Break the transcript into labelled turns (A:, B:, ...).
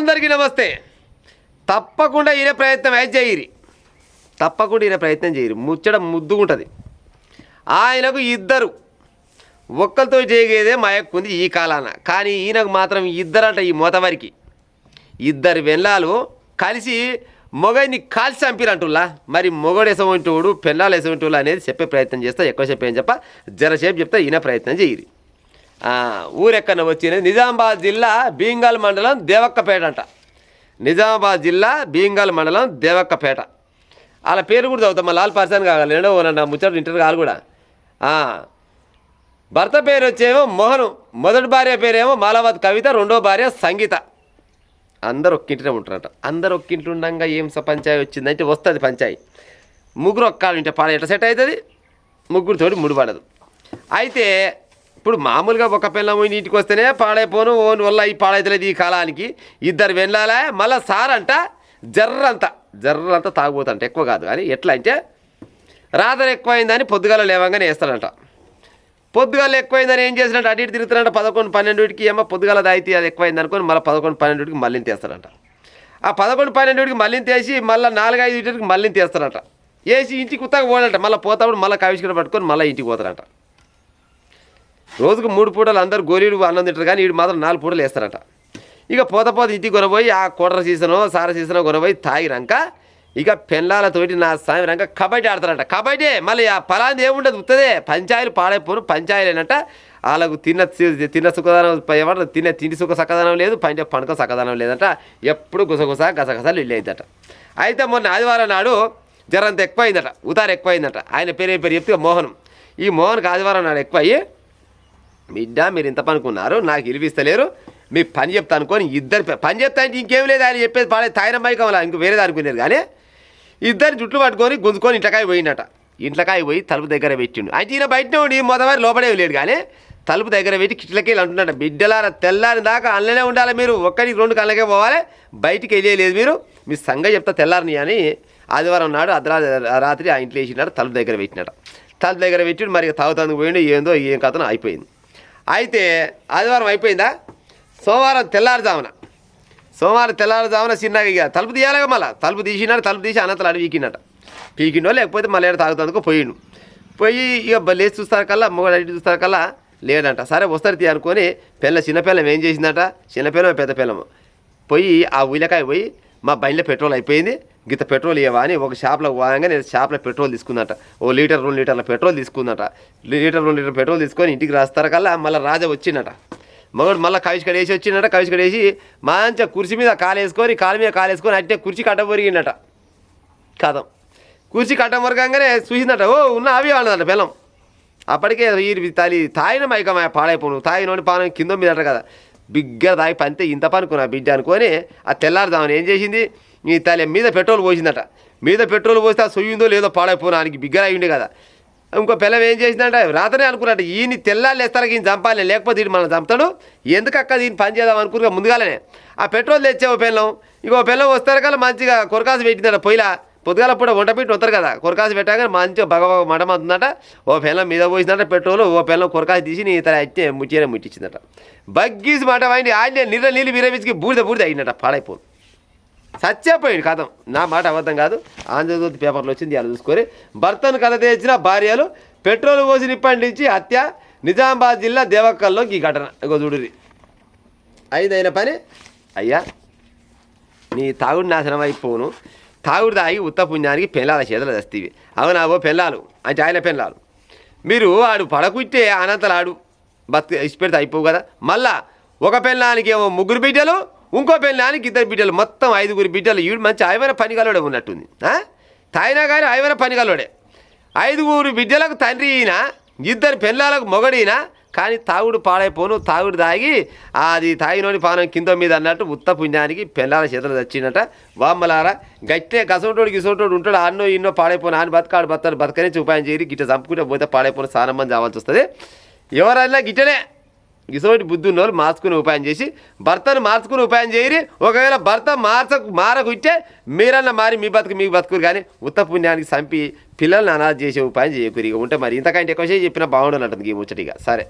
A: అందరికీ నమస్తే. తప్పకుండా ఈయన ప్రయత్నం అయితే చేయరు, తప్పకుండా ఈయన ప్రయత్నం చేయరు. ముచ్చడం ముద్దుగుంటుంది. ఆయనకు ఇద్దరు, ఒక్కరితో చేయగేదే మా యొక్క ఉంది ఈ కాలాన. కానీ ఈయనకు మాత్రం ఇద్దరంట. ఈ మోతవరికి ఇద్దరు వెళ్ళాలు కలిసి మొగడిని కాల్చి చంపిరంటుల్లా. మరి మొగడు ఎసవంటోడు పెళ్ళాలు ఎసవంటోళ్ళు అనేది చెప్పే ప్రయత్నం చేస్తా. ఎక్కువ చెప్పేం చెప్ప జరసేపు చెప్తా. ఈయన ప్రయత్నం చేయరు. ఊరెక్కన వచ్చినది నిజామాబాద్ జిల్లా భీంగల్ మండలం దేవక్కపేట అంట. నిజామాబాద్ జిల్లా భీంగల్ మండలం దేవక్కపేట. వాళ్ళ పేరు కూడా చదువుతాం. లాల్ పర్సన్ కావాలి రెండో నా ముచ్చట ఇంటర్ కాదు కూడా. భర్త పేరు వచ్చేమో మోహను, మొదటి భార్య పేరేమో మాలావత్ కవిత, రెండో భార్య సంగీత. అందరు ఒక్కింటినే ఉంటారంట. అందరు ఒక్కింటి ఉండగా ఏం పంచాయి వచ్చిందంటే వస్తుంది పంచాయి. ముగ్గురు ఒక్కళ్ళు ఉంటే పాడ ఎట్లా సెట్ అవుతుంది? ముగ్గురితోటి ముడిపడదు. అయితే ఇప్పుడు మామూలుగా ఒక పిల్లం ఇంటికి వస్తేనే పాడైపోను ఓన్ వల్ల ఈ పాడైతలేదు. ఈ కాలానికి ఇద్దరు వెళ్ళాలా. మళ్ళీ సారంట జర్రంతా తాగుపోతుంట. ఎక్కువ కాదు కానీ ఎట్లా అంటే రాత్రి ఎక్కువైందని పొద్దుగాల లేవంగానే వేస్తాడంట. పొద్దుగాల ఎక్కువైందని ఏం చేసినట్టు అటు ఇటు తిరుగుతాడంట. 11-12కి ఏమో పొద్దుగాల తాగితే అది ఎక్కువైంది అనుకొని మళ్ళీ 11-12కి మళ్ళీ తీస్తాడంట. ఆ 11-12కి మళ్ళీ తీసి మళ్ళీ 4-5కి మళ్ళీ తీస్తాడంట. వేసి ఇంటికి ఉత్తగా పోడంట. మళ్ళీ పోతాప్పుడు మళ్ళీ కవిష్కర పట్టుకొని మళ్ళీ ఇంటికి పోతాడంట. రోజుకు 3 పూటలు అందరు గోరీడు అన్నం తింటారు కానీ వీడు మాత్రం 4 పూటలు వేస్తారంట. ఇక పోత ఇంటికి కొనబోయి ఆ కూటర్ సీజనో సార సీజనో కొనబోయి తాగినాక ఇక పెళ్ళాలతోటి నా సాయంక కబడ్డీ ఆడతారంట. కబడ్డీ మళ్ళీ ఆ ఫలాంది ఏముండదు, ఉత్తదే పంచాయలు పాడైపోను. పంచాయలు ఏంటంట వాళ్ళకు తిన్న సుఖదానం ఏమంటారు, తిండి సుఖ సక్కదనం లేదు, పండుగ సక్కదనం లేదంట. ఎప్పుడు గసగసాలు ఇల్లు అయిందట. అయితే మొన్న ఆదివారం నాడు జరంత ఎక్కువైందట, ఉతారు ఎక్కువైందట. ఆయన పేరు చెప్తే మోహన్. ఈ మోహన్కి ఆదివారం నాడు ఎక్కువ అయ్యి, బిడ్డ మీరు ఇంత పనుకున్నారు నాకు ఇరివిస్తలేరు, మీ పని చెప్తా అనుకొని ఇద్దరు పని చెప్తా అంటే ఇంకేం లేదు ఆయన చెప్పేది పాడే తాయిన మైకమలా ఇంక వేరేది అనుకునేది. కానీ ఇద్దరు జుట్లు పట్టుకొని గుంజుకొని ఇంట్లోకాయ పోయినట. ఇంట్లోకాయ పోయి తలుపు దగ్గర పెట్టిండు. అయితే ఈయన బయటనే ఉండి మొదవారి లోపడే లేడు కానీ తలుపు దగ్గర పెట్టి కిట్లకెళ్ళి అంటున్నట, బిడ్డలారా తెల్లారి దాకా అందులోనే ఉండాలి, మీరు ఒక్కడికి 2 కళ్ళకే పోవాలి, బయటికి వెళ్ళలేదు మీరు, మీ సంగతి చెప్తా తెల్లారిని అని ఆదివారం నాడు రాత్రి ఆ ఇంట్లో వేసినాడు. తలుపు దగ్గర పెట్టినట. తలుపు దగ్గర పెట్టి మరి తాగుతానికి పోయిండు. ఏందో ఏం కథనో అయిపోయింది. అయితే ఆదివారం అయిపోయిందా, సోమవారం తెల్లారుజామున చిన్నగా ఇక తలుపు తీయాలిగా. మళ్ళీ తలుపు తీసినాడు. తలుపు తీసి అనంతలు అడిగి పీకిండో లేకపోతే మళ్ళీ తాగుతందుకో పోయిండు. పోయి ఇక లేచి చూస్తారు కల్లా మొగడు అడిగి చూస్తారు కల్లా లేడంట. సరే వస్తారు తీ అనుకొని చిన్నపిల్లం ఏం చేసిందట, చిన్నపిల్లము పెద్ద పిల్లము పోయి ఆ ఉల్లకాయ పోయి మా బండిలో పెట్రోల్ అయిపోయింది, గిత పెట్రోల్ ఇవ్వా అని ఒక షాప్లో పోగానే నేను షాప్లో పెట్రోల్ తీసుకుందట. 1 లీటర్ 2 లీటర్ల పెట్రోల్ తీసుకుందట. 1 లీటర్ 2 లీటర్ పెట్రోల్ తీసుకొని ఇంటికి రాస్తారు కల్లా మళ్ళీ రాజా వచ్చిందట. మగడు మళ్ళీ కవిష్కడ వేసి వచ్చిందట. కవిష్కడ వేసి మంచిగా కుర్చీ మీద కాలేసుకొని అట్టే కుర్చీ కట్ట పొరిగిందట. కథం కుర్చీ కట్ట మొరగంగానే చూసిందట. ఓ ఉన్న అవి అన్నదట బెల్లం. అప్పటికే ఈ తాయిన మైకమాయ పాడైపోను, తాగినోని పానం కింద మీదట కదా. బిగ్గర తాగి పంతే ఇంత పనుకున్నా బిడ్డ అనుకొని ఆ తెల్లారుదామని ఏం చేసింది, ఈ తల్లి మీద పెట్రోల్ పోసిందట. మీద పెట్రోల్ పోస్తే ఆ సొయ్యిందో లేదో పాడైపోను ఆయనకి బిగ్గర అయ్యిండే కదా. ఇంకో పిల్లం ఏం చేసిందంట, రాత్రే అనుకున్నట్టు ఈయన తెల్లాళ్ళు వేస్తారా ఈయన చంపాలి, లేకపోతే ఈయన మనం చంపుతాడు, ఎందుకక్క దీన్ని పని చేద్దాం అనుకున్నా ముందుగానే ఆ పెట్రోల్ తెచ్చే ఓ పిల్లం. ఇంకో పిల్లం వస్తారు కదా మంచిగా కొరకాసు పెట్టిందట. పొయ్యిలా పొద్దుగాల పూట వంట పెట్టి వస్తారు కదా, కొరకాసు పెట్టాక మంచిగా మటమవుతుందట. ఓ పిల్లం మీద పోసిందట పెట్రోల్, ఓ పిల్లం కొరకాసు తీసి నీ తల అయితే ముట్టించిందట. బగ్గీసి మాట అయింది. ఆయన నీళ్ళు విరమించి బూడిద అయిందట. పాడైపోను సచ్చిపోయింది. కథం నా మాట అబద్ధం కాదు. ఆంధ్రజ్యోతి పేపర్లో వచ్చింది. అలా చూసుకొని భర్తను కథ తెచ్చిన భార్యలు పెట్రోల్ పోసి నిప్పండించి హత్య. నిజామాబాద్ జిల్లా దేవక్కల్లో ఈ ఘటన. ఇగో చూడురి అయిన పని. అయ్యా నీ తాగుడు నాశనం అయిపోను, తాగుడు తాగి ఉత్త పుణ్యానికి పెళ్ళాల చేతులు తెస్తీవి. అవునావో పెళ్ళాలు అంటే ఆయన పెళ్ళాలు మీరు ఆడు పడకుట్టే అనంతలు ఆడు ఇచ్చిపెడితే అయిపోవు కదా. మళ్ళా ఒక పెళ్ళానికి ఏమో 3 బిడ్డలు, ఇంకో పెళ్ళానికి 2 బిడ్డలు, మొత్తం 5 బిడ్డలు. ఈడు మంచి ఆయమైన పనిగలోడే ఉన్నట్టుంది. తాయినా కానీ ఆయమైన పనిగలోడే. 5 బిడ్డలకు తండ్రి అయినా, 2 పెళ్ళాలకు మొగడైనా, కానీ తాగుడు పాడైపోను, తాగుడు తాగి అది తాగినోని పానం కింద మీద అన్నట్టు ఉత్త పుణ్యానికి పెళ్ళాల చేతులు తెచ్చినట. వామ్మలారా గట్టే గసంటోడు గిసంటోడు ఉంటాడు. అన్నో ఇన్నో పాడైపోను అని బతకాడు బతకనించి ఉపాయం చేయరు. గిట్ట చంపుకుంటే పోతే పాడైపోను చాలా మంది రావాల్సి వస్తుంది. ఎవరైనా గిట్టనే గిసోటి బుద్ధి ఉన్న వాళ్ళు మార్చుకునే ఉపాయం చేసి భర్తను మార్చుకునే ఉపాయం చేయరి. ఒకవేళ భర్త మారకుట్టే మీరన్నా మారి మీ బతుకురు కానీ ఉత్త పుణ్యానికి చంపి పిల్లల్ని అనాథ చేసే ఉపాయం చేయకూరి. ఉంటే మరి ఇంతకంటే ఎక్కువ చెప్పినా బాగుండనట్టుంది ఈ ముచ్చటిగా. సరే.